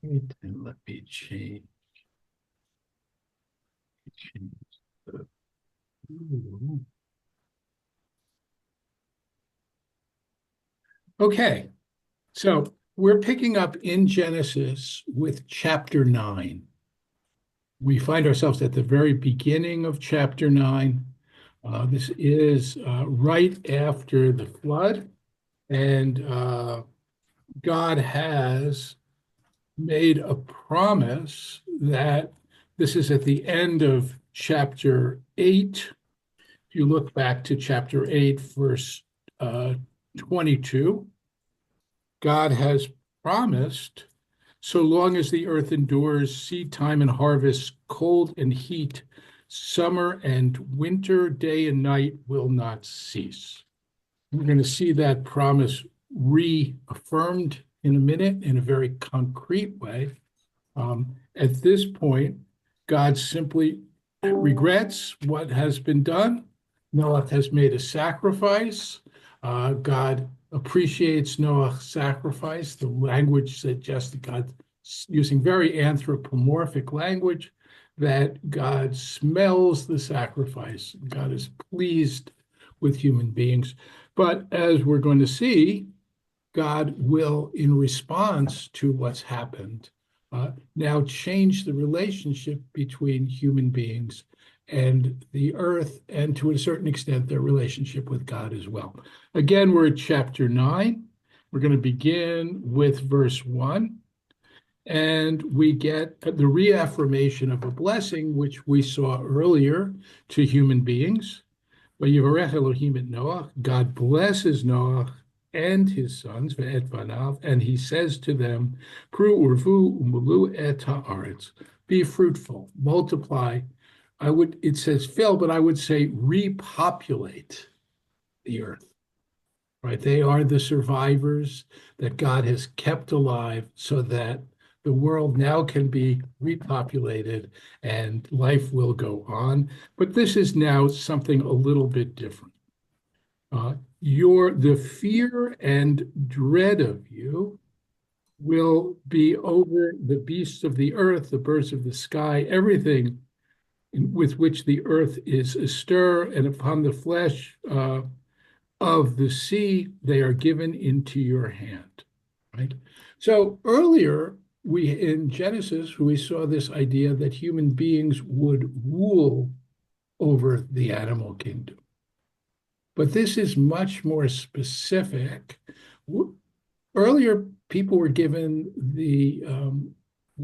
Right, and let me change the. Okay, so we're picking up in Genesis with chapter 9. We find ourselves at the very beginning of chapter 9. This is right after the flood, and God has made a promise that this is at the end of chapter 8. If you look back to chapter 8, verse 22, God has promised, so long as the earth endures, seed time and harvest, cold and heat, summer and winter, day and night will not cease. We're going to see that promise reaffirmed in a minute in a very concrete way. At this point, God simply regrets what has been done. Noah has made a sacrifice. God appreciates Noah's sacrifice. The language suggests that God, using very anthropomorphic language, that God smells the sacrifice. God is pleased with human beings. But as we're going to see, God will, in response to what's happened, now change the relationship between human beings and the earth, and to a certain extent, their relationship with God as well. Again, we're at chapter 9. We're going to begin with verse 1, and we get the reaffirmation of a blessing, which we saw earlier to human beings. Vayivarech Elohim et Noah, God blesses Noah and his sons, ve'et banav, and he says to them, Pru urvu umulu et haaretz, be fruitful, multiply. It says fill, but I would say repopulate the earth, right? They are the survivors that God has kept alive so that the world now can be repopulated and life will go on. But this is now something a little bit different. The fear and dread of you will be over the beasts of the earth, the birds of the sky, everything with which the earth is astir, and upon the flesh of the sea, they are given into your hand, right? So earlier, in Genesis, we saw this idea that human beings would rule over the animal kingdom. But this is much more specific. Earlier, people were given the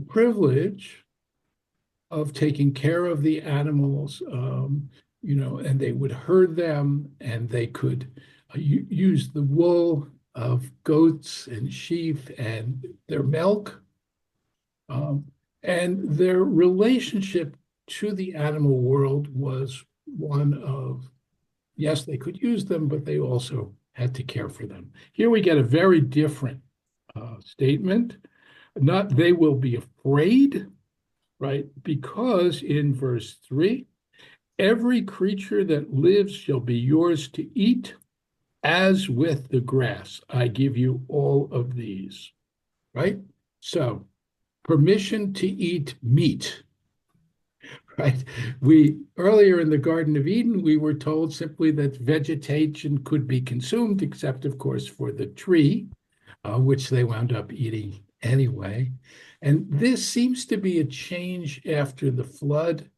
privilege of taking care of the animals, and they would herd them, and they could use the wool of goats and sheep and their milk. And their relationship to the animal world was one of, yes, they could use them, but they also had to care for them. Here we get a very different statement. Not they will be afraid, right? Because in verse 3, every creature that lives shall be yours to eat, as with the grass. I give you all of these, right? So, permission to eat meat, right? Earlier in the Garden of Eden, we were told simply that vegetation could be consumed, except, of course, for the tree, which they wound up eating anyway. And this seems to be a change after the flood.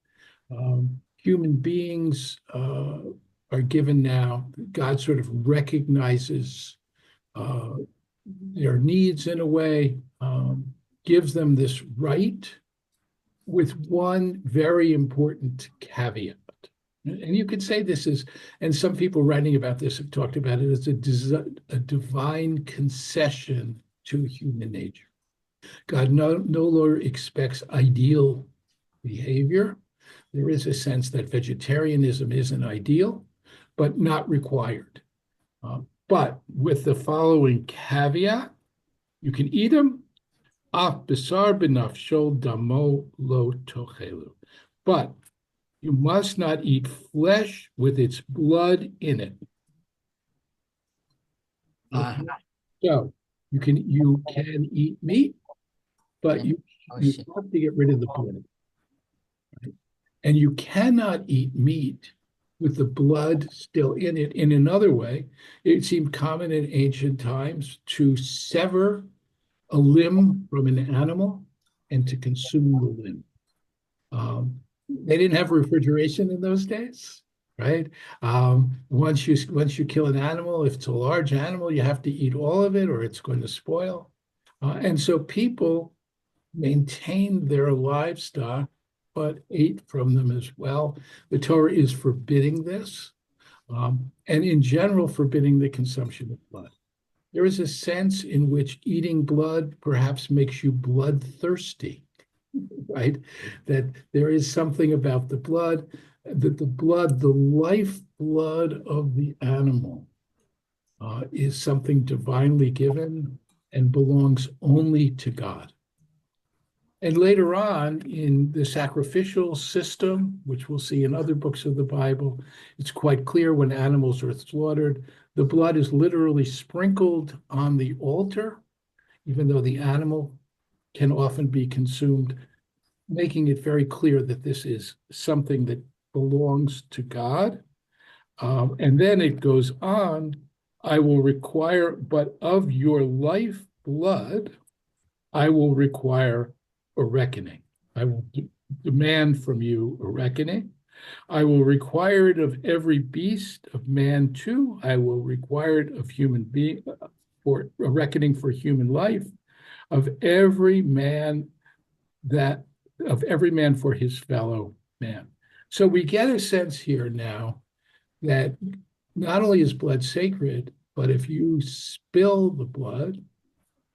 Human beings are given now, God sort of recognizes their needs in a way, gives them this right, with one very important caveat. And you could say this is, and some people writing about this have talked about it as a divine concession to human nature. God no longer expects ideal behavior. There is a sense that vegetarianism is an ideal, but not required. But with the following caveat, you can eat them, af besar benafsho damo lo tochelu. But you must not eat flesh with its blood in it. So you can eat meat, but Yeah. Oh you shit. have to get rid of the blood. Right? And you cannot eat meat with the blood still in it. In another way, it seemed common in ancient times to sever a limb from an animal and to consume the limb. They didn't have refrigeration in those days, right? Once you kill an animal, if it's a large animal, you have to eat all of it or it's going to spoil. And so people maintained their livestock, but ate from them as well. The Torah is forbidding this, and in general, forbidding the consumption of blood. There is a sense in which eating blood perhaps makes you bloodthirsty, right? That there is something about the blood, that the blood, the lifeblood of the animal, is something divinely given and belongs only to God. And later on in the sacrificial system, which we'll see in other books of the Bible, it's quite clear when animals are slaughtered, the blood is literally sprinkled on the altar, even though the animal can often be consumed, making it very clear that this is something that belongs to God. And then it goes on, I will require, but of your life blood, I will require a reckoning. I will demand from you a reckoning. I will require it of every beast of man too. I will require it of human being for a reckoning for human life, of every man that of every man for his fellow man. So we get a sense here now that not only is blood sacred, but if you spill the blood,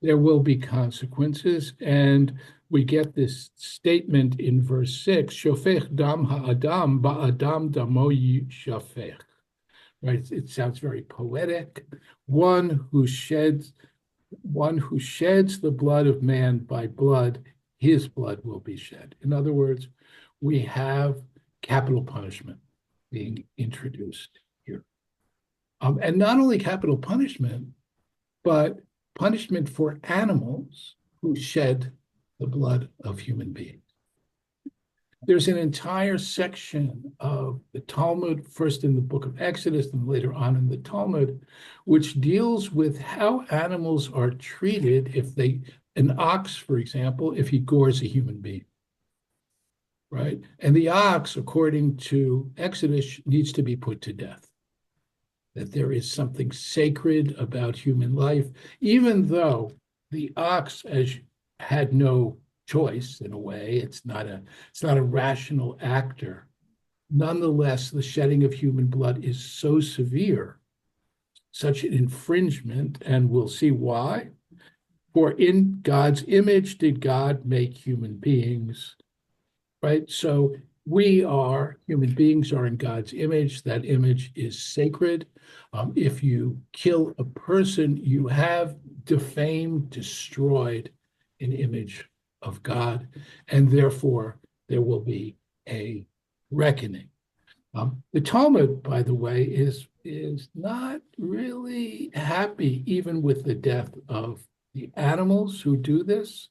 there will be consequences. And we get this statement in verse 6, Shofech dam ha'adam ba'adam damo shafech. Right? It sounds very poetic. One who sheds the blood of man by blood, his blood will be shed. In other words, we have capital punishment being introduced here. And not only capital punishment, but punishment for animals who shed the blood of human beings. There's an entire section of the Talmud, first in the book of Exodus and later on in the Talmud, which deals with how animals are treated if an ox, for example, if he gores a human being, right? And the ox, according to Exodus, needs to be put to death. That there is something sacred about human life, even though the ox had no choice in a way. It's not a rational actor. Nonetheless, the shedding of human blood is so severe, such an infringement, and we'll see why. For in God's image did God make human beings, right? So human beings are in God's image. That image is sacred. If you kill a person, you have defamed, destroyed an image of God, and therefore there will be a reckoning. The Talmud, by the way, is not really happy even with the death of the animals who do this.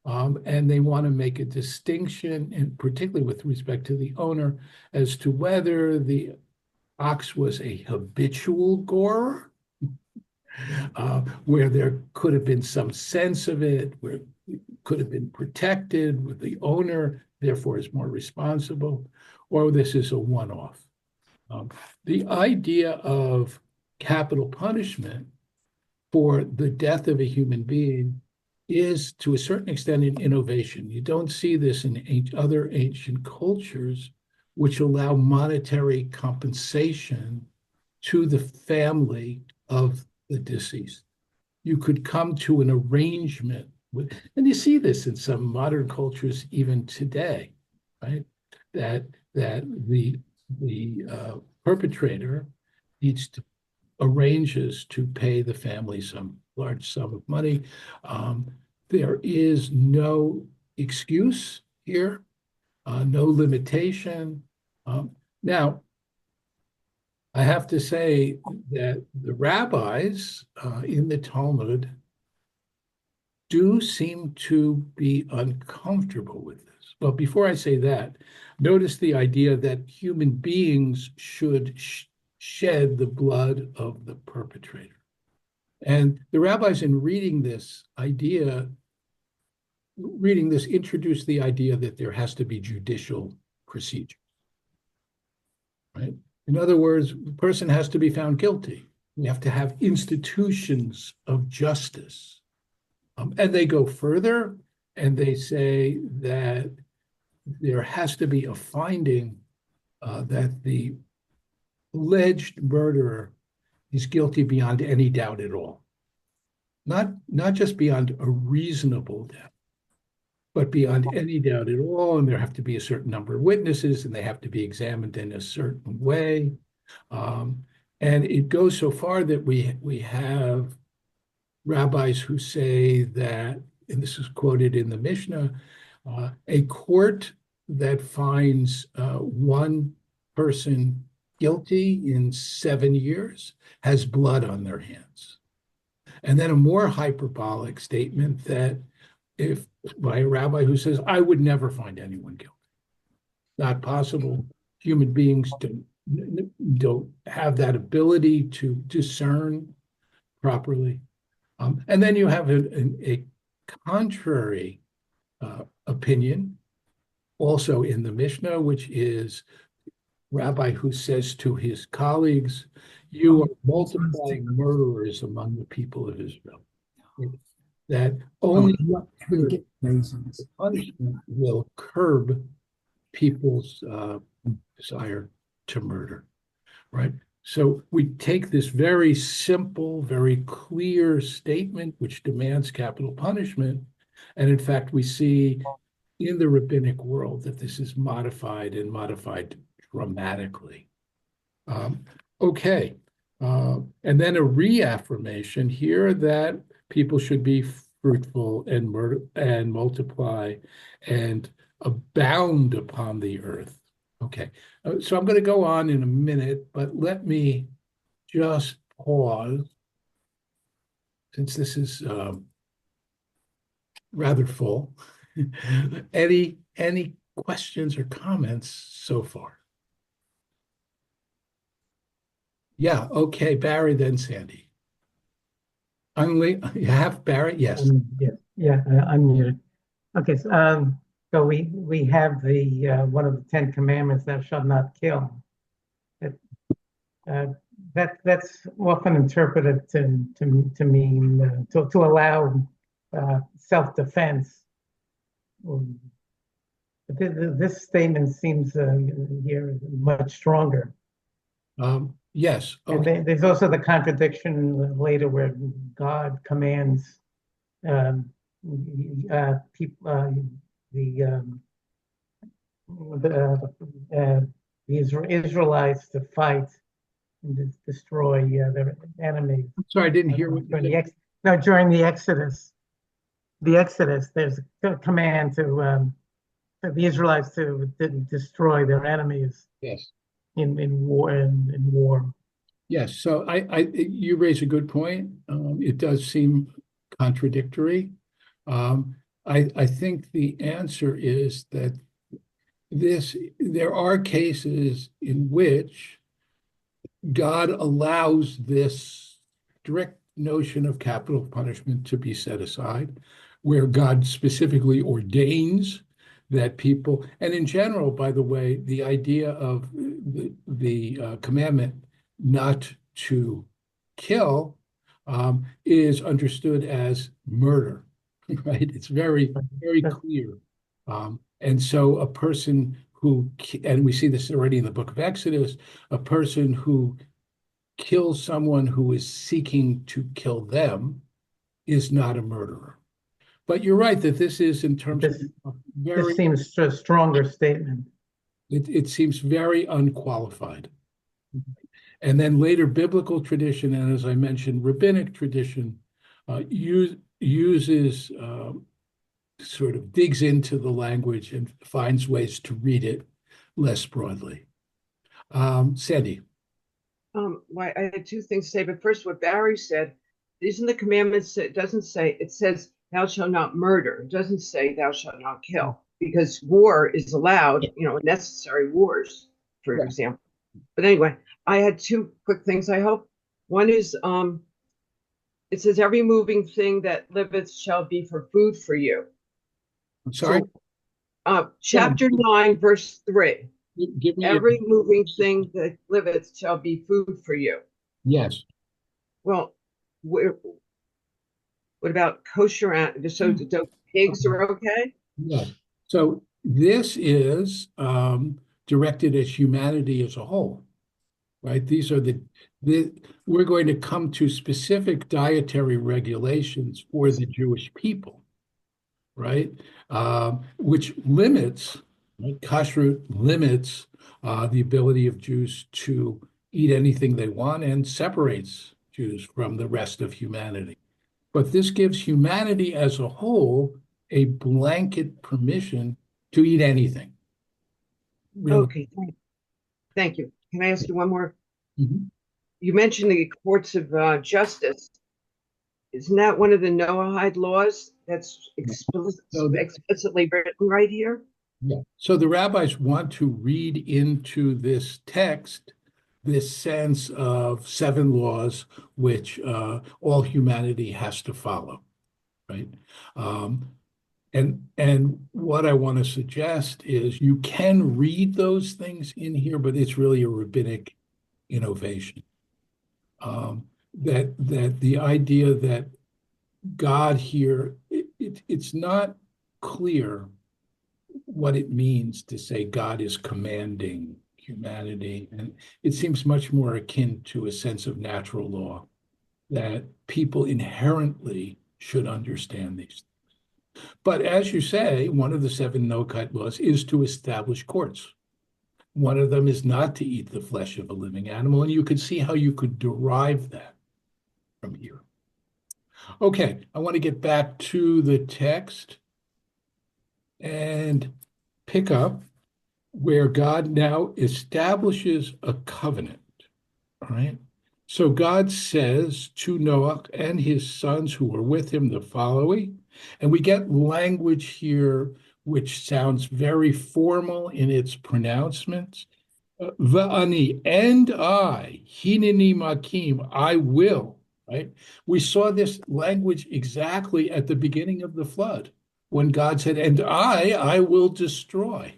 And they want to make a distinction, and particularly with respect to the owner, as to whether the ox was a habitual gorer, where there could have been some sense of it, where it could have been protected, where the owner therefore is more responsible, or this is a one-off. The idea of capital punishment for the death of a human being is to a certain extent an innovation. You don't see this in other ancient cultures, which allow monetary compensation to the family of the deceased. You could come to an arrangement with, and you see this in some modern cultures even today, right? That the perpetrator needs to arranges to pay the family some large sum of money. There is no excuse here, no limitation. Now, I have to say that the rabbis in the Talmud do seem to be uncomfortable with this. But before I say that, notice the idea that human beings should shed the blood of the perpetrator. And the rabbis, in reading this, introduce the idea that there has to be judicial procedure, right? In other words, the person has to be found guilty. We have to have institutions of justice. And they go further and they say that there has to be a finding that the alleged murderer is guilty beyond any doubt at all. Not just beyond a reasonable doubt, but beyond any doubt at all. And there have to be a certain number of witnesses, and they have to be examined in a certain way. And it goes so far that we have rabbis who say that, and this is quoted in the Mishnah, a court that finds one person guilty in 7 years has blood on their hands. And then a more hyperbolic statement that if by a rabbi who says, I would never find anyone guilty. Not possible. Human beings don't have that ability to discern properly. And then you have a contrary opinion also in the Mishnah, which is rabbi who says to his colleagues, you are multiplying murderers among the people of Israel. That only punishment will curb people's desire to murder, right? So we take this very simple, very clear statement, which demands capital punishment, and in fact, we see in the rabbinic world that this is modified and modified dramatically. Okay, and then a reaffirmation here that people should be fruitful and multiply and abound upon the earth. Okay, so I'm going to go on in a minute, but let me just pause since this is rather full. Any questions or comments so far? Yeah, okay, Barry, then Sandy. You have Barry? Yes. Yeah, I'm muted. Okay, so we have the one of the 10 commandments, thou shalt not kill. That's often interpreted to mean to allow self-defense. But this statement seems here much stronger. Yes. Okay. And there's also the contradiction later where God commands people, the Israelites to fight and destroy their enemies. I'm sorry, I didn't hear what you said. During the Exodus. There's a command to the Israelites to destroy their enemies. Yes. In war. Yes. So you raise a good point. It does seem contradictory. I think the answer is that there are cases in which God allows this strict notion of capital punishment to be set aside, where God specifically ordains that people, and in general, by the way, the idea of the commandment not to kill is understood as murder, right? It's very, very clear. And so a person who, and we see this already in the book of Exodus, a person who kills someone who is seeking to kill them is not a murderer. But you're right that this is in terms of very. This seems a stronger statement. It seems very unqualified. And then later biblical tradition, and as I mentioned, rabbinic tradition uses sort of digs into the language and finds ways to read it less broadly. Sandy. I had two things to say, but first, what Barry said, these are the commandments. It doesn't say, it says thou shalt not murder. It doesn't say thou shalt not kill, because war is allowed, necessary wars, for Yeah. example. But anyway, I had two quick things, I hope. One is it says every moving thing that liveth shall be for food for you. I'm sorry. So chapter 9, verse 3. Give me your. Every moving thing that liveth shall be food for you. Yes. Well, what about kosher? So pigs are okay? Yes. So this is directed at humanity as a whole, right? These are the we're going to come to specific dietary regulations for the Jewish people, right? Which limits, right? Kashrut limits the ability of Jews to eat anything they want and separates Jews from the rest of humanity. But this gives humanity as a whole a blanket permission to eat anything. Really. Okay, thank you. Can I ask you one more? Mhm. You mentioned the courts of justice. Isn't that one of the Noahide laws that's So, explicitly written right here? yeah. So the rabbis want to read into this text this sense of seven laws which all humanity has to follow, right? Um, and what I want to suggest is you can read those things in here, but it's really a rabbinic innovation. That the idea that God here, it's not clear what it means to say God is commanding humanity. And it seems much more akin to a sense of natural law that people inherently should understand these. But as you say, one of the seven no-cut laws is to establish courts. One of them is not to eat the flesh of a living animal, and you could see how you could derive that from here. Okay, I want to get back to the text and pick up where God now establishes a covenant. All right. So God says to Noah and his sons who were with him the following, and we get language here which sounds very formal in its pronouncements. Va'ani, and I, hineni makim, I will, right? We saw this language exactly at the beginning of the flood when God said, and I will destroy,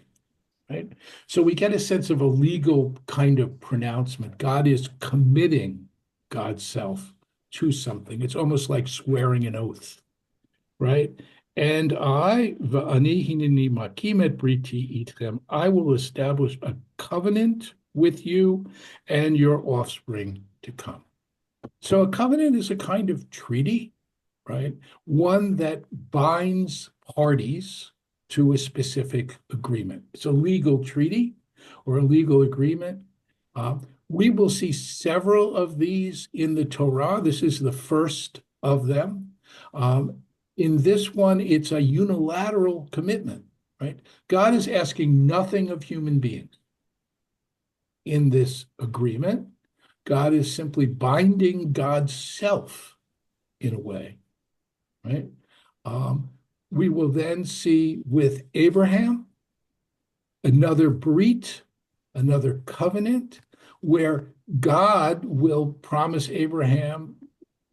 right? So we get a sense of a legal kind of pronouncement. God is committing God's self to something. It's almost like swearing an oath, right? And va'ani hineni makim et briti itchem, I will establish a covenant with you and your offspring to come. So a covenant is a kind of treaty, right? One that binds parties to a specific agreement. It's a legal treaty or a legal agreement. We will see several of these in the Torah. This is the first of them. In this one, it's a unilateral commitment, right? God is asking nothing of human beings in this agreement. God is simply binding God's self in a way, right? We will then see with Abraham another brit, another covenant, where God will promise Abraham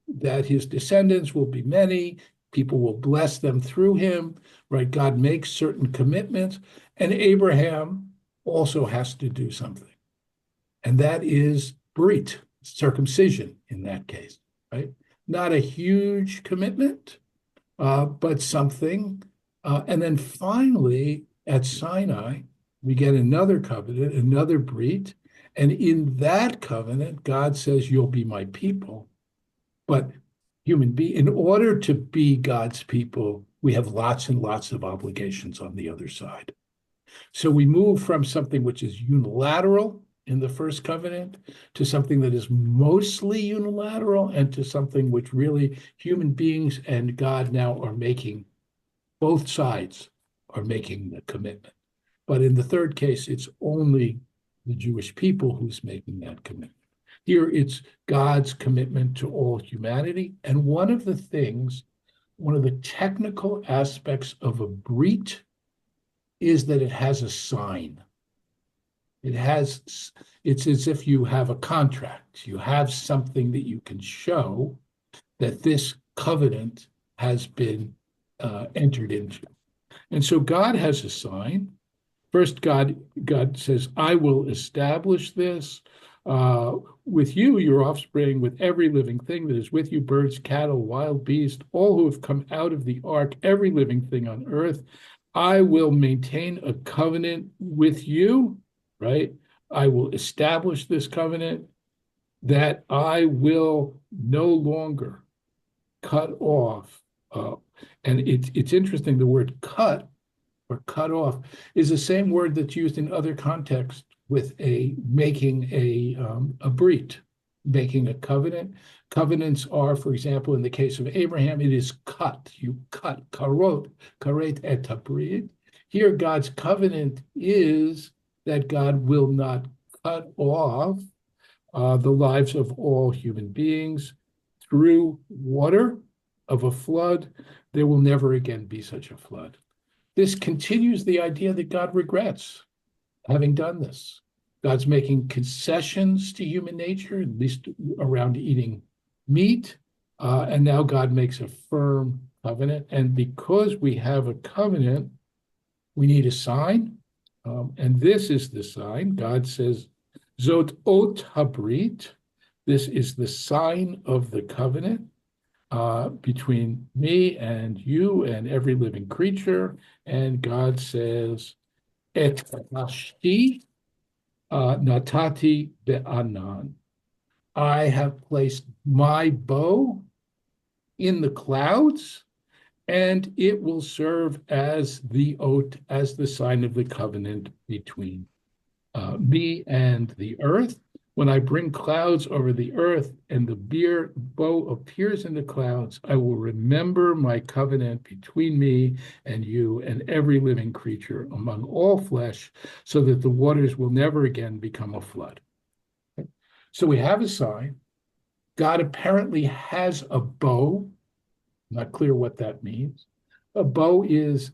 that his descendants will be many, people will bless them through him, right? God makes certain commitments, and Abraham also has to do something. And that is brit, circumcision in that case, right? Not a huge commitment, but something. And then finally, at Sinai, we get another covenant, another brit. And in that covenant, God says, you'll be my people. But in order to be God's people, we have lots and lots of obligations on the other side. So we move from something which is unilateral in the first covenant to something that is mostly unilateral and to something which really human beings and God now are making, both sides are making the commitment. But in the third case, it's only the Jewish people who's making that commitment. Here, it's God's commitment to all humanity. And one of the things one of the technical aspects of a brit is that it has a sign. It's as if you have a contract. You have something that you can show that this covenant has been entered into. And so God has a sign. First, God says, I will establish this with you, your offspring, with every living thing that is with you, birds, cattle, wild beasts, all who have come out of the ark, every living thing on earth. I will maintain a covenant with you, right? I will establish this covenant that I will no longer cut off. And it's interesting, the word cut or cut off is the same word that's used in other contexts with making a brit, making a covenant. Covenants are, for example, in the case of Abraham, it is cut. You cut, karet et habrit. Here, God's covenant is that God will not cut off the lives of all human beings through water of a flood. There will never again be such a flood. This continues the idea that God regrets having done this. God's making concessions to human nature, at least around eating meat, and now God makes a firm covenant. And because we have a covenant, we need a sign, and this is the sign. God says, Zot ot habrit, this is the sign of the covenant between me and you and every living creature. And God says, Et hashti natati be'anan. I have placed my bow in the clouds, and it will serve as the oath, as the sign of the covenant between me and the earth. When I bring clouds over the earth and the bow appears in the clouds, I will remember my covenant between me and you and every living creature among all flesh, so that the waters will never again become a flood. Okay? So we have a sign. God apparently has a bow. Not clear what that means. A bow is,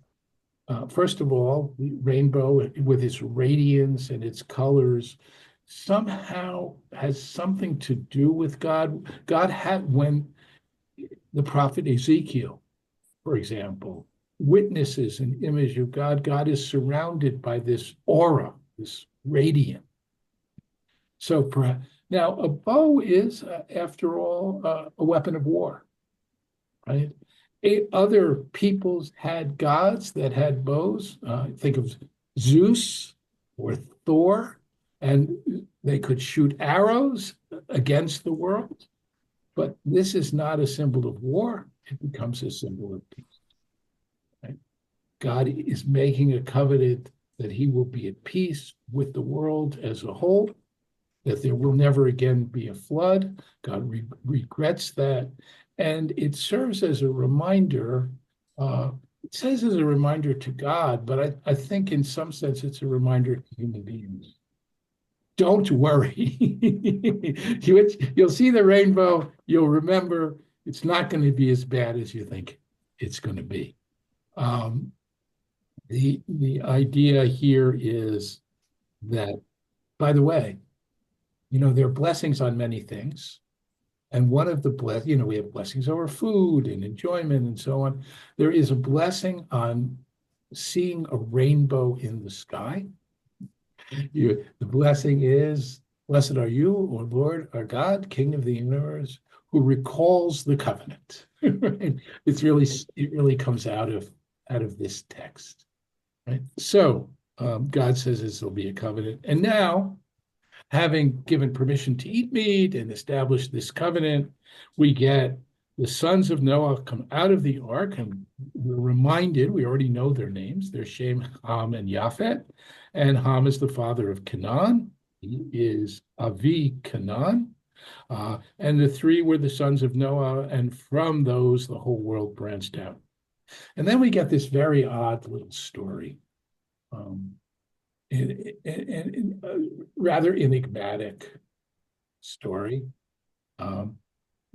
first of all, the rainbow with its radiance and its colors somehow has something to do with God. God had, when the prophet Ezekiel, for example, witnesses an image of God, God is surrounded by this aura, this radiant. So now a bow is, after all, a weapon of war, right? Other peoples had gods that had bows. Think of Zeus or Thor, and they could shoot arrows against the world. But this is not a symbol of war. It becomes a symbol of peace. Right? God is making a covenant that he will be at peace with the world as a whole, that there will never again be a flood. God regrets that. And it serves as a reminder. It says as a reminder to God, but I think in some sense it's a reminder to human beings. Don't worry. You'll see the rainbow. You'll remember it's not going to be as bad as you think it's going to be. The idea here is that, by the way, there are blessings on many things. And one of the we have blessings over food and enjoyment and so on. There is a blessing on seeing a rainbow in the sky. The blessing is, blessed are you, O Lord, our God, King of the universe, who recalls the covenant. Right? It really comes out of this text. Right? So God says there'll be a covenant. And now, having given permission to eat meat and established this covenant, we get the sons of Noah come out of the ark, and we're reminded, we already know their names. They're Shem, Ham, and Japhet. And Ham is the father of Canaan. He is Avi Canaan. And the three were the sons of Noah, and from those, the whole world branched out. And then we get this very odd little story. And rather enigmatic story.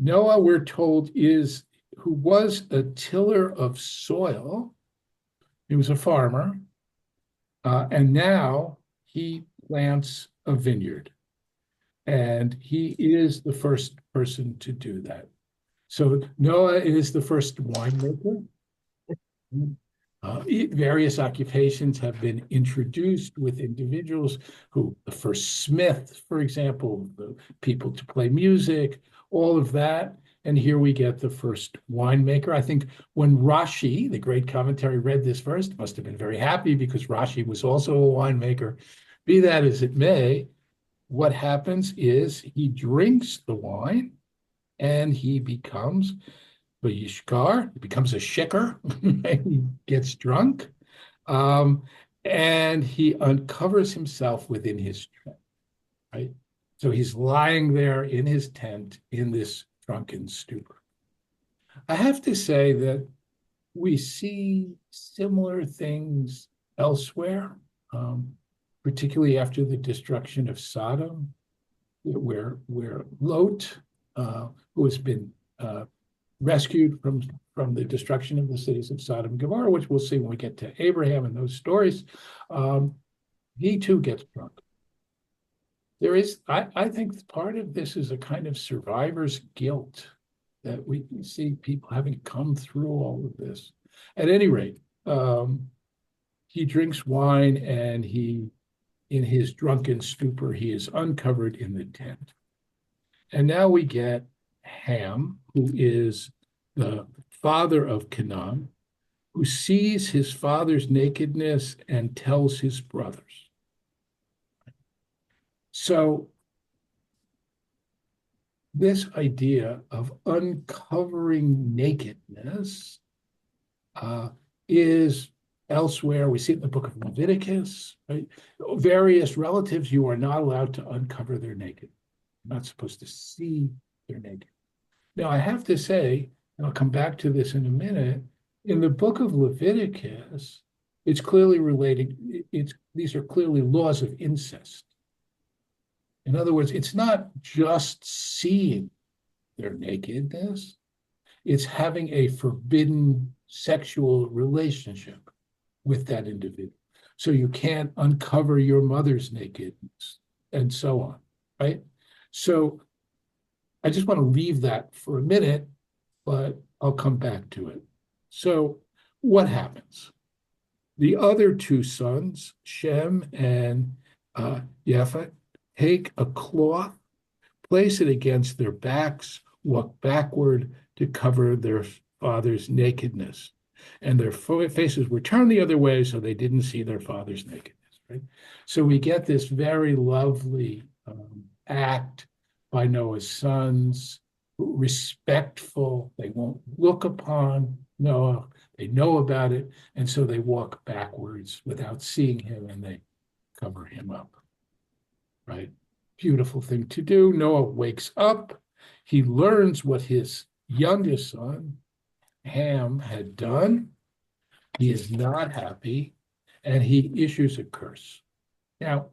Noah, we're told, who was a tiller of soil. He was a farmer, and now he plants a vineyard. And he is the first person to do that. So Noah is the first winemaker. Various occupations have been introduced with individuals who, the first smith, for example, the people to play music, all of that. And here we get the first winemaker. I think when Rashi, the great commentary, read this verse, must have been very happy because Rashi was also a winemaker. Be that as it may, what happens is he drinks the wine and he becomes Yishkar, he becomes a shikker, he gets drunk, and he uncovers himself within his tent, right? So he's lying there in his tent in this drunken stupor. I have to say that we see similar things elsewhere, particularly after the destruction of Sodom, where Lot, who has been rescued from the destruction of the cities of Sodom and Gomorrah, which we'll see when we get to Abraham and those stories, he too gets drunk. There is, I think part of this is a kind of survivor's guilt that we can see people having come through all of this. At any rate, he drinks wine and in his drunken stupor, he is uncovered in the tent. And now we get Ham, who is the father of Canaan, who sees his father's nakedness and tells his brothers. So this idea of uncovering nakedness is elsewhere. We see it in the book of Leviticus, right? Various relatives, you are not allowed to uncover their naked. You're not supposed to see their naked. Now, I have to say, and I'll come back to this in a minute, in the book of Leviticus, it's clearly related, these are clearly laws of incest. In other words, it's not just seeing their nakedness, it's having a forbidden sexual relationship with that individual. So you can't uncover your mother's nakedness and so on, right? So I just want to leave that for a minute, but I'll come back to it. So what happens? The other two sons, Shem and Japheth, take a cloth, place it against their backs, walk backward to cover their father's nakedness. And their faces were turned the other way so they didn't see their father's nakedness, right? So we get this very lovely act by Noah's sons, respectful. They won't look upon Noah. They know about it. And so they walk backwards without seeing him and they cover him up, right? Beautiful thing to do. Noah wakes up. He learns what his youngest son, Ham, had done. He is not happy and he issues a curse. Now,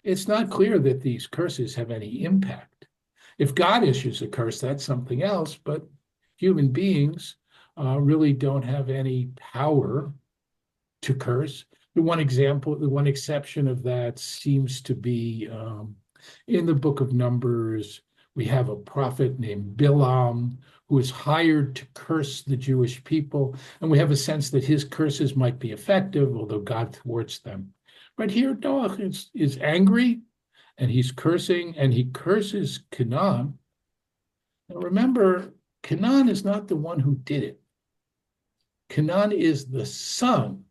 it's not clear that these curses have any impact. If God issues a curse, that's something else, but human beings really don't have any power to curse. The one exception of that seems to be in the book of Numbers. We have a prophet named Bilam who is hired to curse the Jewish people, and we have a sense that his curses might be effective, although God thwarts them. But here Noah is angry, and he's cursing, and he curses Canaan. Now remember, Canaan is not the one who did it. Canaan is the son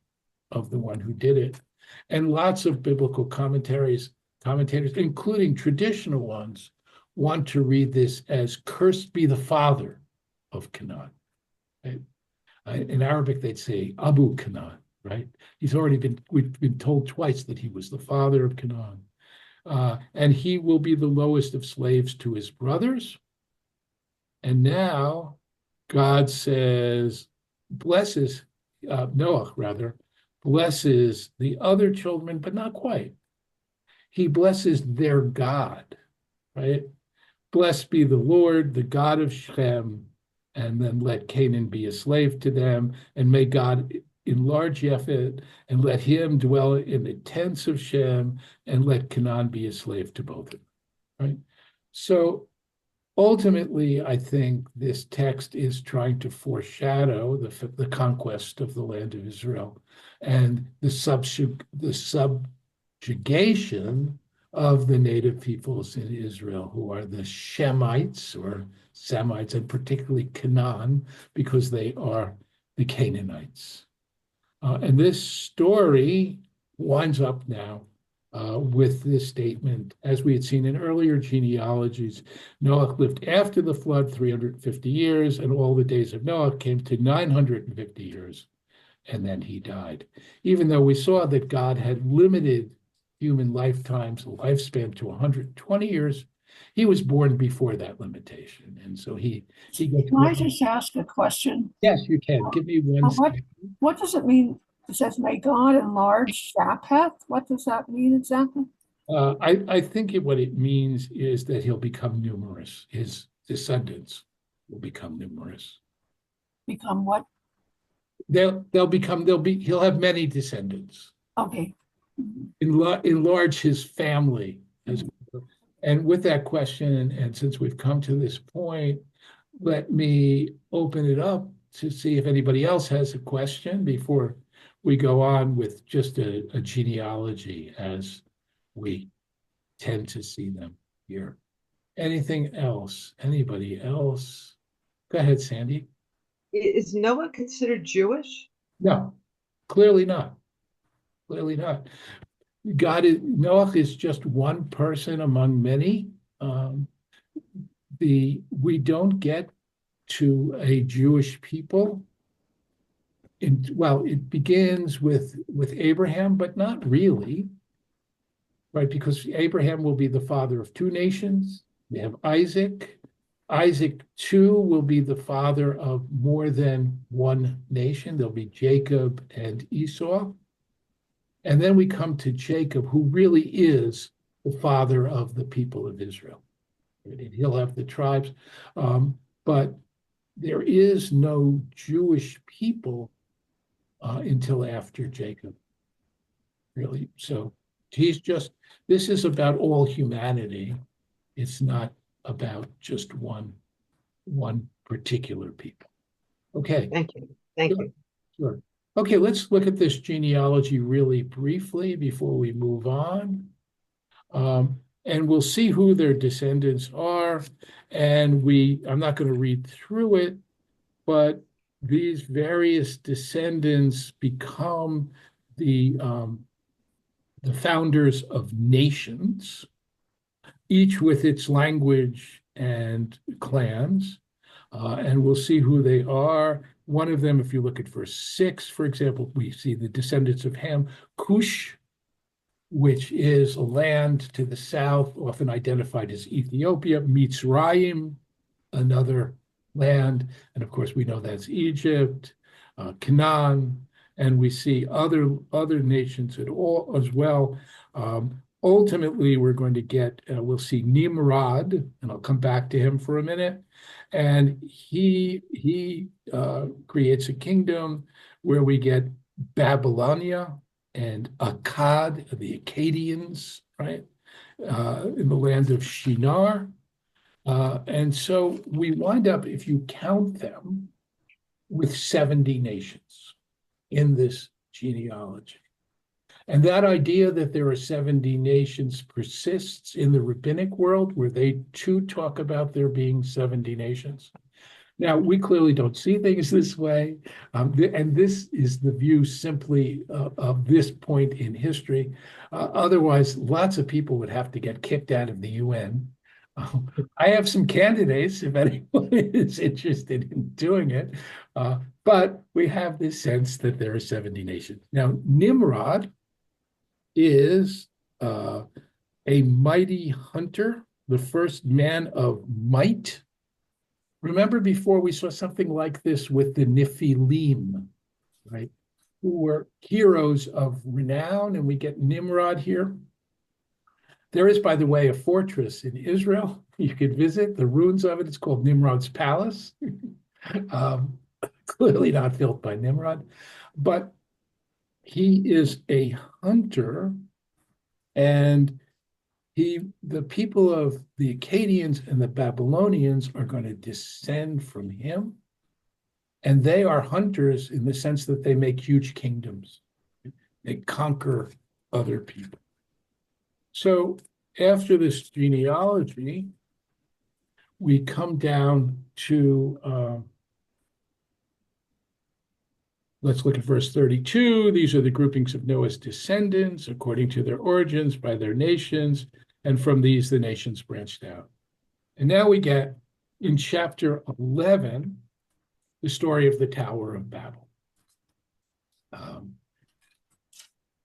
of the one who did it. And lots of biblical commentators, including traditional ones, want to read this as cursed be the father of Canaan. Right? In Arabic, they'd say Abu Canaan, right? We've been told twice that he was the father of Canaan. And he will be the lowest of slaves to his brothers. And now God blesses the other children, but not quite. He blesses their God, right? Blessed be the Lord, the God of Shem, and then let Canaan be a slave to them, and may God enlarge Japheth and let him dwell in the tents of Shem, and let Canaan be a slave to both of them. Right? So ultimately, I think this text is trying to foreshadow the conquest of the land of Israel and the subjugation of the native peoples in Israel, who are the Shemites or Semites, and particularly Canaan, because they are the Canaanites. And this story winds up now with this statement, as we had seen in earlier genealogies. Noah lived after the flood 350 years, and all the days of Noah came to 950 years, and then he died. Even though we saw that God had limited human lifetimes, lifespan to 120 years, he was born before that limitation. And so he gets. Can I just ask a question? Yes, you can. Give me one second. What does it mean? It says, may God enlarge Japheth. What does that mean exactly? I think what it means is that he'll become numerous. His descendants will become numerous. Become what? He'll have many descendants. Okay. Enlarge his family as well. And with that question, and since we've come to this point, let me open it up to see if anybody else has a question before we go on with just a genealogy as we tend to see them here. Anything else? Anybody else? Go ahead, Sandy. Is Noah considered Jewish? No, clearly not. Clearly not. Noah is just one person among many. We don't get to a Jewish people. It begins with Abraham, but not really, right? Because Abraham will be the father of two nations. We have Isaac. Isaac, too, will be the father of more than one nation. There'll be Jacob and Esau. And then we come to Jacob, who really is the father of the people of Israel. He'll have the tribes, but there is no Jewish people until after Jacob, really. So this is about all humanity. It's not about just one particular people. Okay. Thank you. Thank you. Sure. Okay, let's look at this genealogy really briefly before we move on. And we'll see who their descendants are. And I'm not going to read through it, but these various descendants become the founders of nations, each with its language and clans. And we'll see who they are. One of them, if you look at verse 6, for example, we see the descendants of Ham, Cush, which is a land to the south, often identified as Ethiopia, Mitzrayim, another land, and of course we know that's Egypt, Canaan, and we see other nations as well. Ultimately, we're going to get, we'll see Nimrod, and I'll come back to him for a minute, and he creates a kingdom where we get Babylonia and Akkad, the Akkadians, right, in the land of Shinar. And so we wind up, if you count them, with 70 nations in this genealogy. And that idea that there are 70 nations persists in the rabbinic world, where they too talk about there being 70 nations. Now, we clearly don't see things this way, and this is the view simply of this point in history. Otherwise, lots of people would have to get kicked out of the UN. I have some candidates if anyone is interested in doing it, but we have this sense that there are 70 nations. Now, Nimrod is a mighty hunter, the first man of might. Remember before we saw something like this with the Nephilim, right? Who were heroes of renown, and we get Nimrod here. There is, by the way, a fortress in Israel you could visit, the ruins of it. It's called Nimrod's Palace. um, clearly not built by Nimrod, but he is a hunter, and the people of the Akkadians and the Babylonians are going to descend from him, and they are hunters in the sense that they make huge kingdoms. They conquer other people. So after this genealogy, we come down to, let's look at verse 32. These are the groupings of Noah's descendants according to their origins by their nations, and from these the nations branched out. And now we get in chapter 11 the story of the Tower of Babel,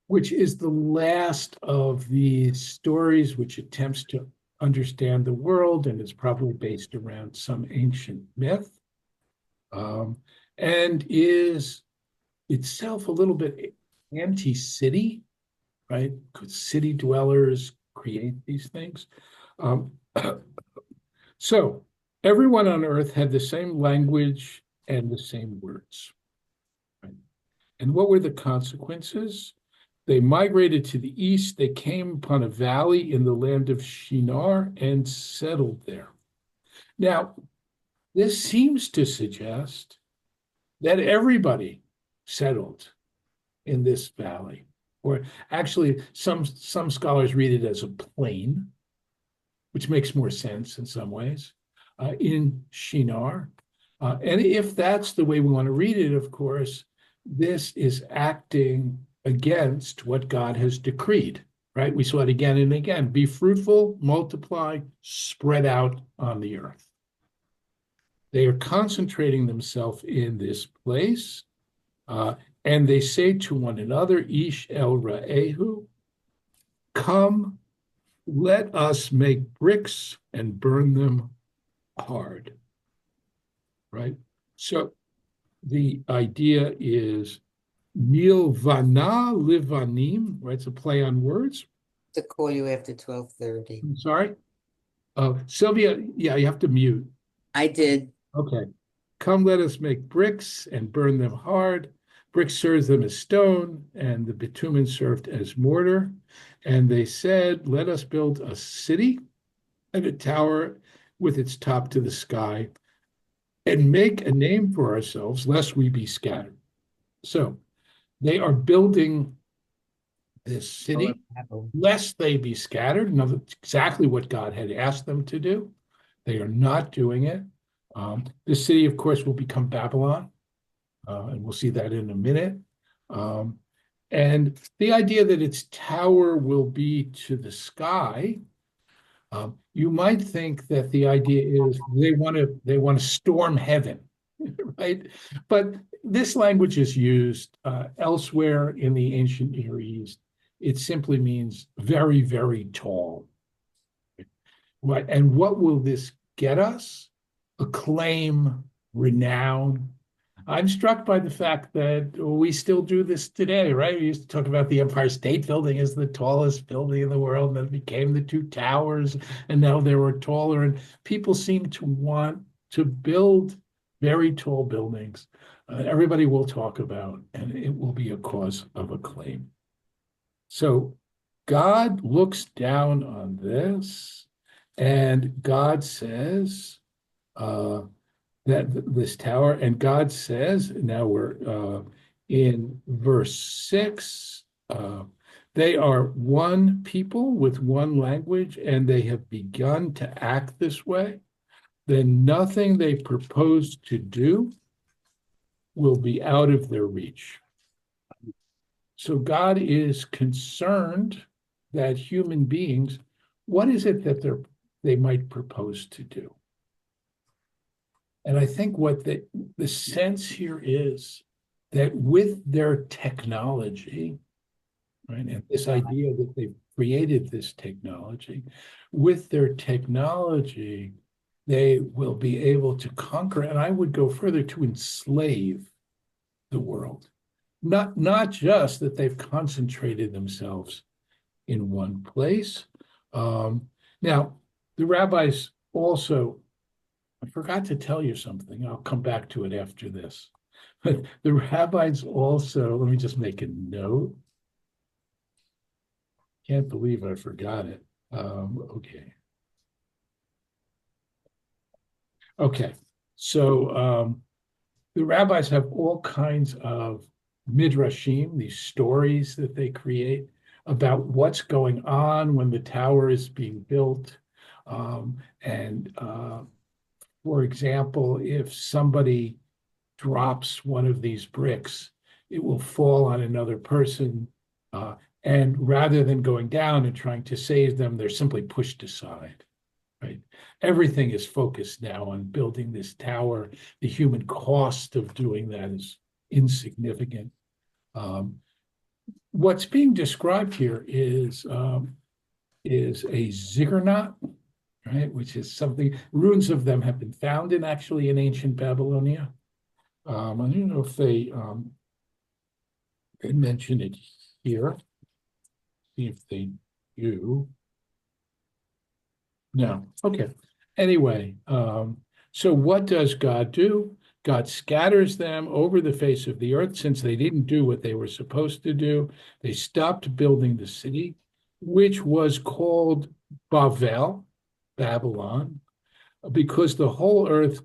which is the last of the stories which attempts to understand the world, and is probably based around some ancient myth, and is itself a little bit anti-city, right? Because city dwellers create these things. So everyone on earth had the same language and the same words. Right? And what were the consequences? They migrated to the east. They came upon a valley in the land of Shinar and settled there. Now, this seems to suggest that everybody settled in this valley, or actually some scholars read it as a plain, which makes more sense in some ways, in Shinar. And if that's the way we want to read it, of course, this is acting against what God has decreed, right? We saw it again and again. Be fruitful, multiply, spread out on the earth. They are concentrating themselves in this place, and they say to one another, Ish el Ra'ehu, come, let us make bricks and burn them hard, right? So the idea is Nilvana Livanim, right? It's a play on words. To call you after 12:30. I'm sorry. Sylvia, yeah, you have to mute. I did. Okay. Come, let us make bricks and burn them hard. Brick serves them as stone, and the bitumen served as mortar. And they said, let us build a city and a tower with its top to the sky, and make a name for ourselves, lest we be scattered. So they are building this city, lest they be scattered. Now, that's exactly what God had asked them to do. They are not doing it. This city, of course, will become Babylon, and we'll see that in a minute. And the idea that its tower will be to the sky, you might think that the idea is they want to storm heaven, right? But this language is used elsewhere in the ancient Near East. It simply means very, very tall. Right? And what will this get us? Acclaim, renown. I'm struck by the fact that we still do this today, right? We used to talk about the Empire State Building as the tallest building in the world, and then it became the two towers, and now they were taller. And people seem to want to build very tall buildings. Everybody will talk about, and it will be a cause of acclaim. So God looks down on this, and God says, that this tower, and God says, now we're in verse 6, they are one people with one language, and they have begun to act this way, then nothing they propose to do will be out of their reach. So God is concerned that human beings, what is it that they might propose to do? And I think what the sense here is that with their technology, right, and this idea that they've created this technology, with their technology, they will be able to conquer, and I would go further, to enslave the world. Not just that they've concentrated themselves in one place. Now, the rabbis also I forgot to tell you something. I'll come back to it after this. But the rabbis also, let me just make a note. Can't believe I forgot it. Okay. Okay. So the rabbis have all kinds of midrashim, these stories that they create about what's going on when the tower is being built. And for example, if somebody drops one of these bricks, it will fall on another person. And rather than going down and trying to save them, they're simply pushed aside, right? Everything is focused now on building this tower. The human cost of doing that is insignificant. What's being described here is a ziggurat, right? Which is something, ruins of them have been found in ancient Babylonia. I don't know if they mention it here. See if they do. No. Okay. Anyway, so what does God do? God scatters them over the face of the earth since they didn't do what they were supposed to do. They stopped building the city, which was called Babel, Babylon, because the whole earth,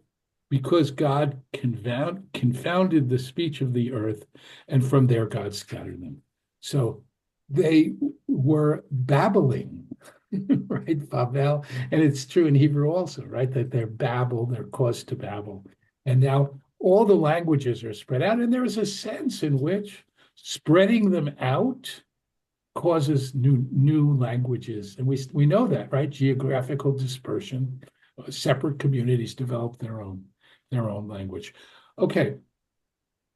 because God confounded the speech of the earth, and from there God scattered them. So they were babbling, right? Babel, and it's true in Hebrew also, right? That they're babble, they're caused to babble. And now all the languages are spread out, and there is a sense in which spreading them out causes new languages. And we know that, right? Geographical dispersion, separate communities develop their own language. Okay,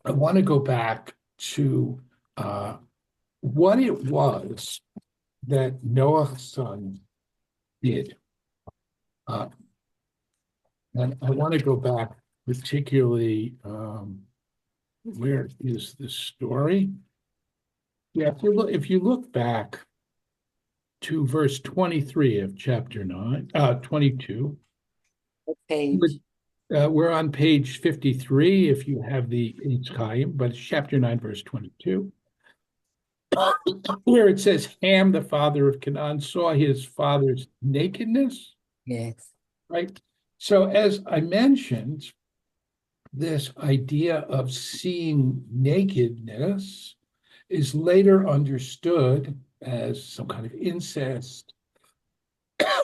I want to go back to what it was that Noah's son did. And I want to go back particularly, where is the story? Yeah, if you look back to verse 23 of chapter 22, What page? we're on page 53 if you have the Eitz Chaim, but it's chapter 9, verse 22, where it says, Ham, the father of Canaan, saw his father's nakedness, Yes. right? So as I mentioned, this idea of seeing nakedness is later understood as some kind of incest,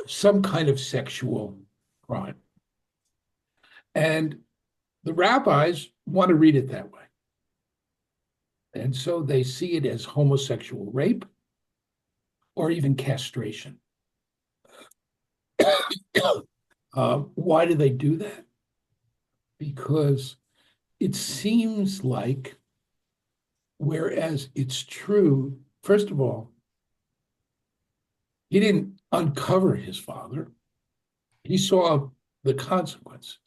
some kind of sexual crime. And the rabbis want to read it that way. And so they see it as homosexual rape or even castration. Why do they do that? Because it seems like, whereas it's true, first of all, he didn't uncover his father. He saw the consequences.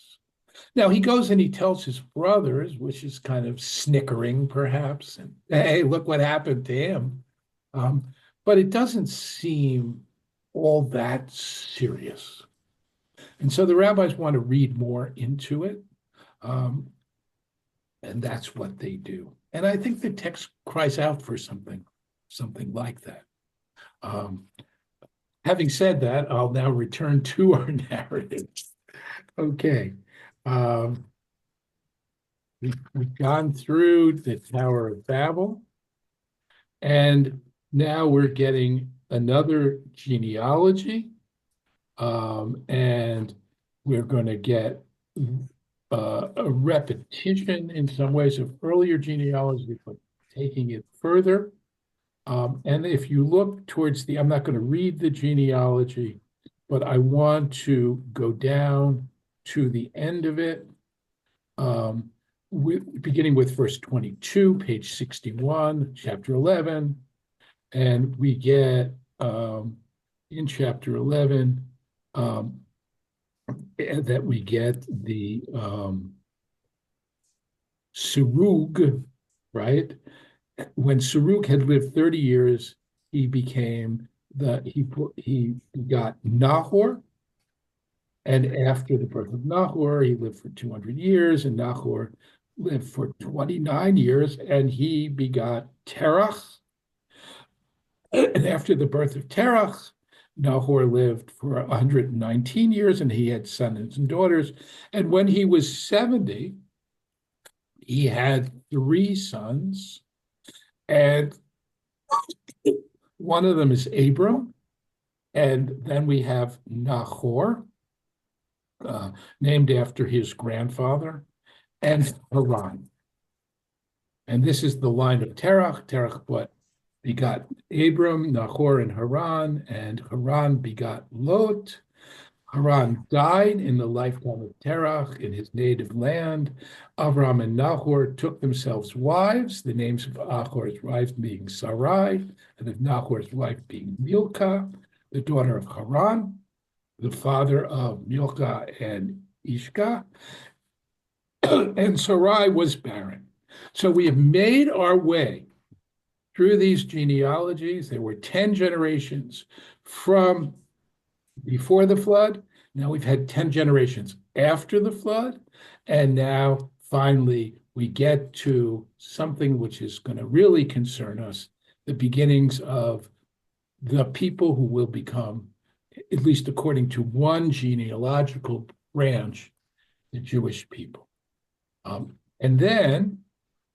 Now he goes and he tells his brothers, which is kind of snickering perhaps, and hey, look what happened to him. But it doesn't seem all that serious. And so the rabbis want to read more into it. And that's what they do. And I think the text cries out for something like that. Having said that, I'll now return to our narrative. Okay. We've gone through the Tower of Babel, and now we're getting another genealogy, and we're going to get a repetition in some ways of earlier genealogy, but taking it further. And if you look towards I'm not going to read the genealogy, but I want to go down to the end of it, beginning with verse 22, page 61, chapter 11, and we get in chapter 11 that we get the Surug, right? When Surug had lived 30 years, he got Nahor, And after the birth of Nahor, he lived for 200 years, and Nahor lived for 29 years, and he begot Terach. And after the birth of Terach, Nahor lived for 119 years, and he had sons and daughters. And when he was 70, he had three sons, and one of them is Abram, and then we have Nahor, named after his grandfather, and Haran. And this is the line of Terach. Terach begot Abram, Nahor, and Haran begot Lot. Haran died in the lifetime of Terach in his native land. Avram and Nahor took themselves wives, the names of Nahor's wives being Sarai, and of Nahor's wife being Milcah, the daughter of Haran, the father of Milcah and Ishka. And Sarai was barren. So we have made our way through these genealogies. There were 10 generations from before the flood. Now we've had 10 generations after the flood. And now finally we get to something which is going to really concern us, the beginnings of the people who will become, at least according to one genealogical branch, the Jewish people. And then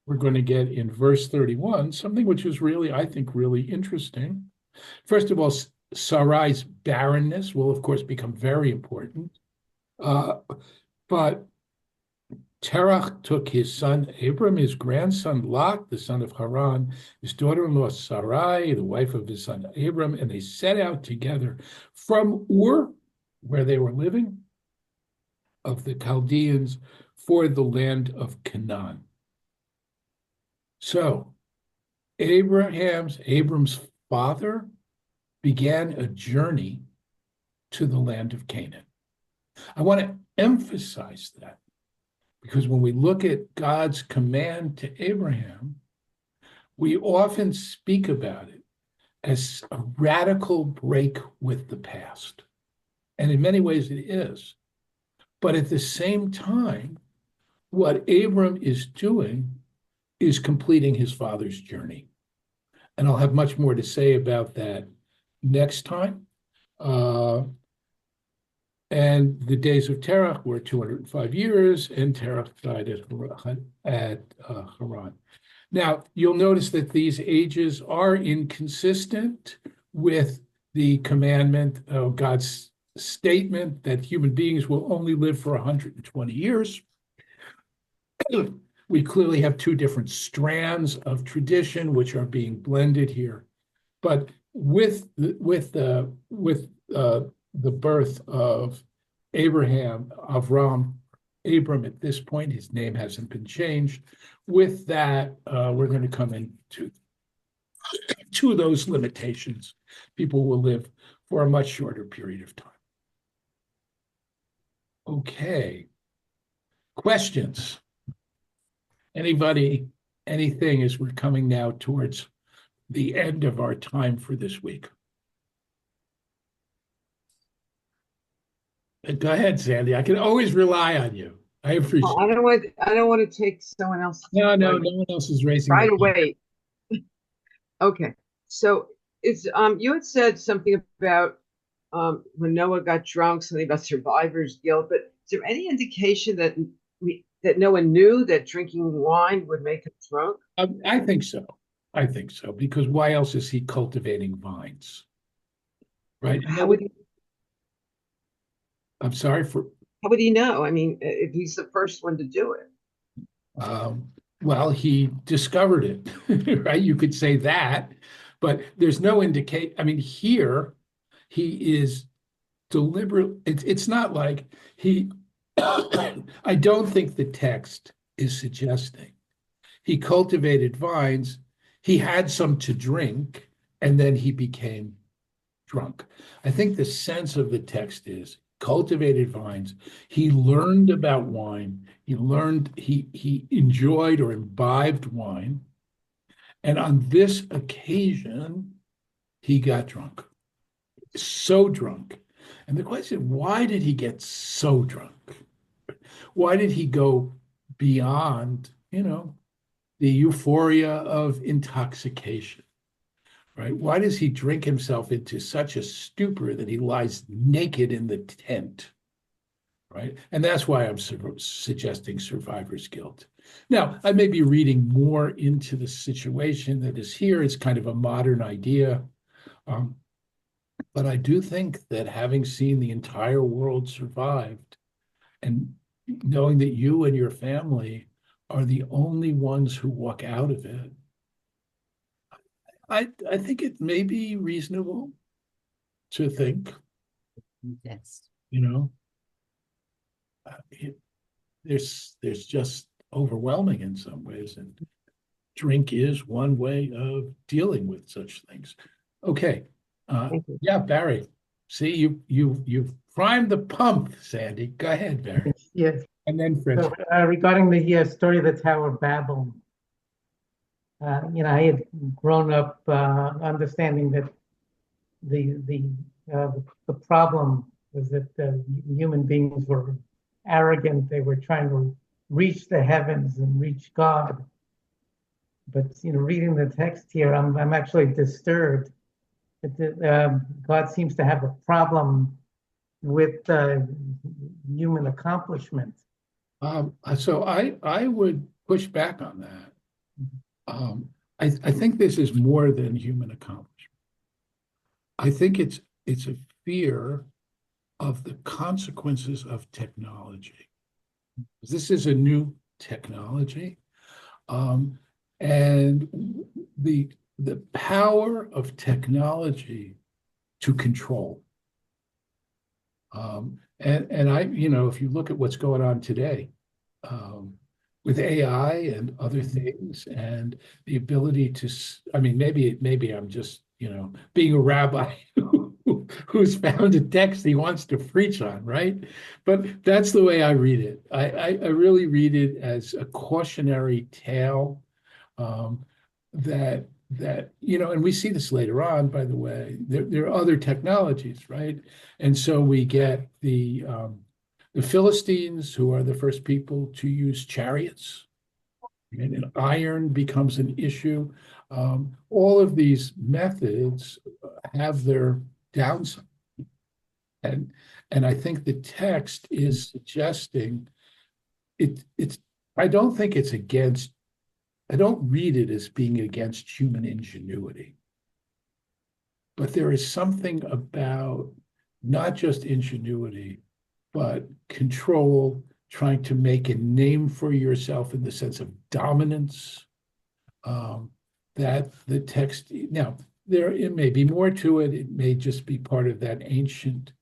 we're going to get in verse 31, something which is really, I think, really interesting. First of all, Sarai's barrenness will, of course, become very important. But Terach took his son Abram, his grandson Lot, the son of Haran, his daughter-in-law Sarai, the wife of his son Abram, and they set out together from Ur, where they were living, of the Chaldeans, for the land of Canaan. So Abram's father began a journey to the land of Canaan. I want to emphasize that because when we look at God's command to Abraham, we often speak about it as a radical break with the past. And in many ways it is. But at the same time, what Abram is doing is completing his father's journey. And I'll have much more to say about that next time. And the days of Terach were 205 years, and Terach died at Haran. Now, you'll notice that these ages are inconsistent with the commandment of God's statement that human beings will only live for 120 years. We clearly have two different strands of tradition which are being blended here. But with the birth of Abram at this point, his name hasn't been changed. With that, we're going to come into those limitations. People will live for a much shorter period of time. Okay. Questions? Anybody, anything as we're coming now towards the end of our time for this week? Go ahead, Sandy. I can always rely on you. I appreciate I don't want to take someone else. No one else is raising Right their hand. away. Okay. So it's you had said something about when Noah got drunk, something about survivor's guilt, but is there any indication that Noah knew that drinking wine would make him drunk? I think so. I think so, because why else is he cultivating vines? Right? How would he, I'm sorry how would he know? I mean, if he's the first one to do it. Well, he discovered it, right? You could say that, but there's no indication. I mean, here he is deliberate. It's not like he, I don't think the text is suggesting he cultivated vines, he had some to drink, and then he became drunk. I think the sense of the text is cultivated vines. He learned about wine. He enjoyed or imbibed wine. And on this occasion, he got drunk. So drunk And the question, why did he get so drunk? Why did he go beyond, the euphoria of intoxication, right? Why does he drink himself into such a stupor that he lies naked in the tent, right? And that's why I'm suggesting survivor's guilt. Now, I may be reading more into the situation that is here. It's kind of a modern idea. But I do think that having seen the entire world survived and knowing that you and your family are the only ones who walk out of it, I think it may be reasonable to think, Yes. you know, there's just overwhelming in some ways, and drink is one way of dealing with such things. Okay, Thank you. yeah, Barry. See, you've primed the pump, Sandy. Go ahead, Barry, Yes. and then French. So, regarding the story of the Tower of Babel, I had grown up understanding that the problem was that human beings were arrogant. They were trying to reach the heavens and reach God. But reading the text here, I'm actually disturbed that God seems to have a problem with human accomplishment. So I would push back on that. I think this is more than human accomplishment. I think it's a fear of the consequences of technology. This is a new technology, and the power of technology to control. And I, if you look at what's going on today, with AI and other things, and the ability to, I mean, maybe I'm just, being a rabbi who's found a text he wants to preach on, right? But that's the way I read it. I really read it as a cautionary tale, that and we see this later on, by the way. There are other technologies, right? And so we get the Philistines, who are the first people to use chariots, and iron becomes an issue. All of these methods have their downside. And I think the text is suggesting it's I don't think it's against, I don't read it as being against human ingenuity. But there is something about not just ingenuity, but control, trying to make a name for yourself in the sense of dominance, that the text, now, it may be more to it. It may just be part of that ancient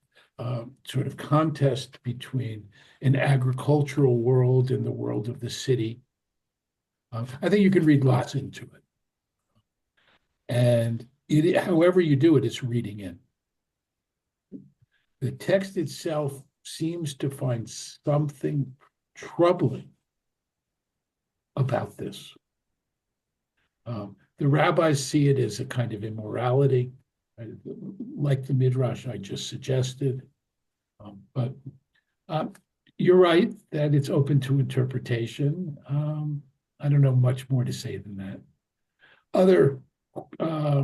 sort of contest between an agricultural world and the world of the city. I think you can read lots into it. And however you do it, it's reading in. The text itself seems to find something troubling about this. The rabbis see it as a kind of immorality, like the Midrash I just suggested. But you're right that it's open to interpretation. I don't know much more to say than that.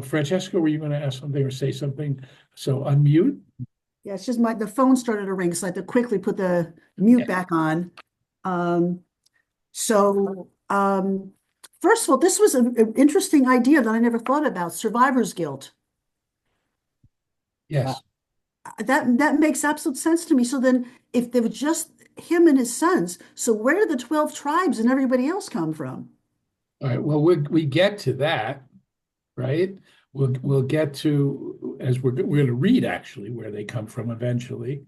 Francesca, were you going to ask something or say something? So unmute. Yeah, it's just the phone started to ring, so I had to quickly put the mute back on. First of all, this was an interesting idea that I never thought about, survivor's guilt. Yes. That makes absolute sense to me. So then if there was just him and his sons, so where did the 12 tribes and everybody else come from? All right. Well, we get to that, right? We'll get to, as we're going to read actually where they come from eventually.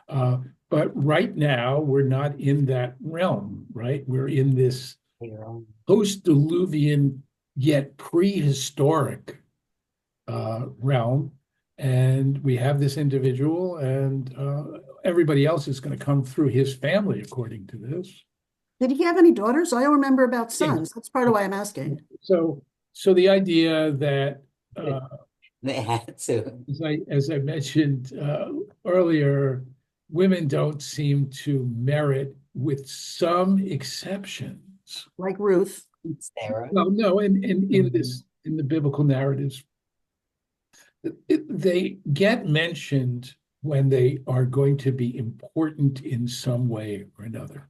But right now we're not in that realm, right? We're in this post-Diluvian yet prehistoric realm, and we have this individual, and everybody else is going to come through his family according to this. Did he have any daughters? I don't remember about sons. That's part of why I'm asking. So the idea that They had to. As I mentioned earlier, women don't seem to merit, with some exceptions. Like Ruth. Sarah. Well, no, and in the biblical narratives, they get mentioned when they are going to be important in some way or another.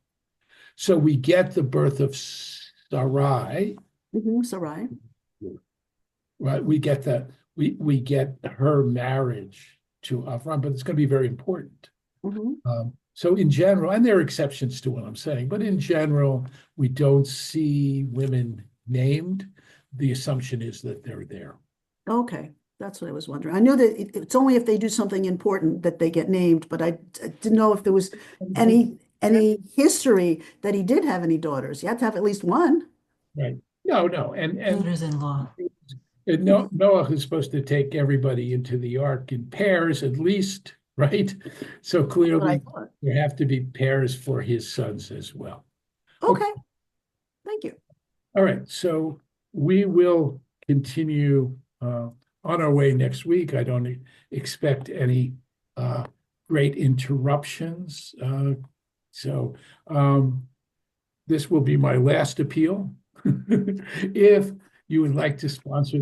So we get the birth of Sarai, Sarai. right? We get that. We get her marriage to Avram, but it's going to be very important. So in general, and there are exceptions to what I'm saying, but in general, we don't see women named. The assumption is that they're there. Okay, that's what I was wondering. I knew that it's only if they do something important that they get named, but I didn't know if there was any history that he did have any daughters. You have to have at least one. Right. No, and Daughters-in-law. Noah is supposed to take everybody into the ark in pairs at least, right? So That's what I clearly thought. there have to be pairs for his sons as well. Okay, thank you. All right, so we will continue on our way next week. I don't expect any great interruptions. So this will be my last appeal. If you would like to sponsor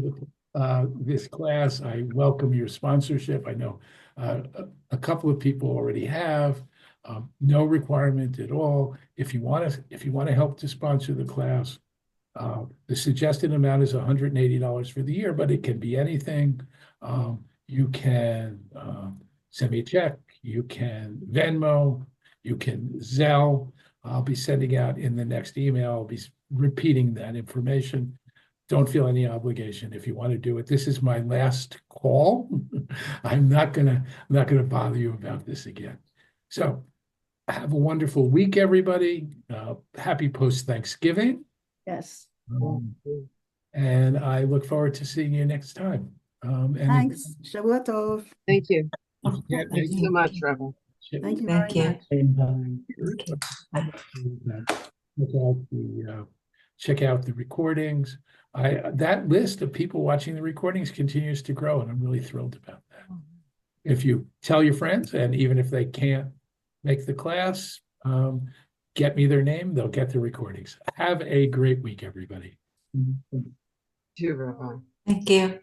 this class, I welcome your sponsorship. I know a couple of people already have. No requirement at all. If you want to help to sponsor the class, the suggested amount is $180 for the year, but it can be anything. You can send me a check. You can Venmo. You can Zelle. I'll be sending out in the next email. I'll be repeating that information. Don't feel any obligation if you want to do it. This is my last call. I'm not gonna bother you about this again. So have a wonderful week, everybody. Happy post-Thanksgiving. Yes. And I look forward to seeing you next time. And Thanks. Shavua tov. Thank you. if you can't make Thank you so much, Rabbi. Thank you Thank very you. much. Check out the recordings. That list of people watching the recordings continues to grow, and I'm really thrilled about that. If you tell your friends, and even if they can't make the class, get me their name, they'll get the recordings. Have a great week, everybody. Too, Rabbi. Thank you.